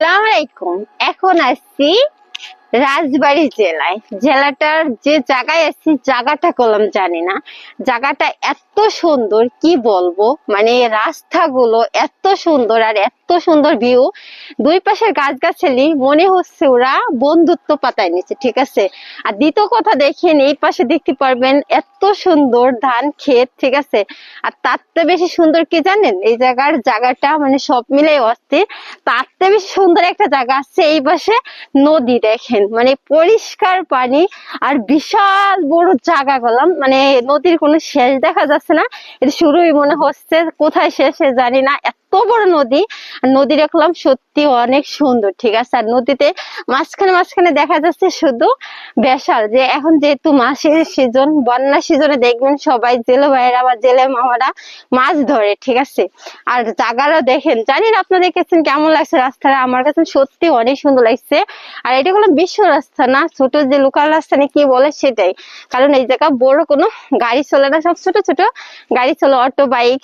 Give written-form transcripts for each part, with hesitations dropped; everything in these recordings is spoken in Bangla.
আসসালামাইকুম। এখন আসছি রাজবাড়ী জেলায়। জেলাটার যে জায়গায় আছি জায়গাটা কলম জানি না। জায়গাটা এত সুন্দর কি বলবো, মানে রাস্তাগুলো এত সুন্দর আর এত সুন্দর ভিউ। দুই পাশের গাছগাছালি মনে হচ্ছে ওরা বন্ধুত্ব পাতায় নিচ্ছে, ঠিক আছে। আর দ্বিতীয় কথা দেখেন, এই পাশে দেখতে পারবেন এত সুন্দর ধান ক্ষেত, ঠিক আছে। আর তার চেয়ে বেশি সুন্দর কি জানেন, এই জায়গাটা মানে সব মিলে অস্থির। তার চেয়ে বেশি সুন্দর একটা জায়গা আছে এই পাশে, নদী দেখেন, মানে পরিষ্কার পানি আর বিশাল বড় জায়গা গেলাম, মানে নদীর কোনো শেষ দেখা যাচ্ছে না। এটা শুরুই মনে হচ্ছে, কোথায় শেষ জানি না। এত বড় নদী, আর নদী দেখলাম সত্যি অনেক সুন্দর, ঠিক আছে। আর নদীতে মাঝখানে মাঝখানে দেখা যাচ্ছে শুধু বেশাল, যে এখন যেহেতু মাছের সিজন, বন্যা সিজনে দেখবেন সবাই জেলে ভাইয়েরা বা জেলে মামারা মাছ ধরে, ঠিক আছে। আর জায়গাটা দেখেন, জানি না আপনাদের কাছে কেমন লাগছে রাস্তাটা, আমার কাছে সত্যি অনেক সুন্দর লাগছে। আর এটা কোনো বিশ্ব রাস্তা না, ছোট যে লোকাল রাস্তা না কি বলে সেটাই। কারণ এই জায়গা বড় কোনো গাড়ি চলে না, সব ছোট ছোট গাড়ি চলে, অটো বাইক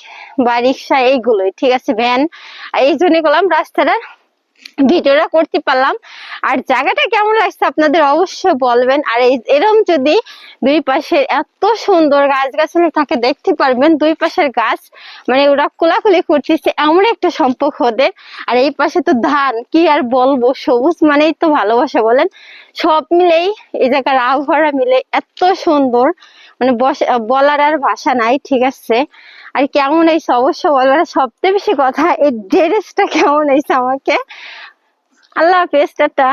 বা রিক্সা এইগুলোই, ঠিক আছে, ভ্যান। এই জন্য করলাম রাস্তাটা ভিডিওটা করতে পারলাম। আর জায়গাটা কেমন লাগছে আপনাদের অবশ্যই বলবেন। আর এরকম যদি দুই পাশে এত সুন্দর গাছ গাছালি থাকে, দেখতে পারবেন দুই পাশের গাছ মানে ওরা কোলাকুলি করতেছে, এমন একটা সম্পর্ক ওদের। আর এই পাশে তো ধান, কি আর বলবো, সবুজ মানেই তো ভালোবাসা বলেন। সব মিলেই এই জায়গার আবহাওয়া মিলে এত সুন্দর, মানে বলার আর ভাষা নাই, ঠিক আছে। আর কেমন হয়েছে অবশ্যই বলবেন। সবচেয়ে বেশি কথা, এই ড্রেসটা কেমন হয়েছে আমাকে। আল্লাহ হাফেজ, টাটা।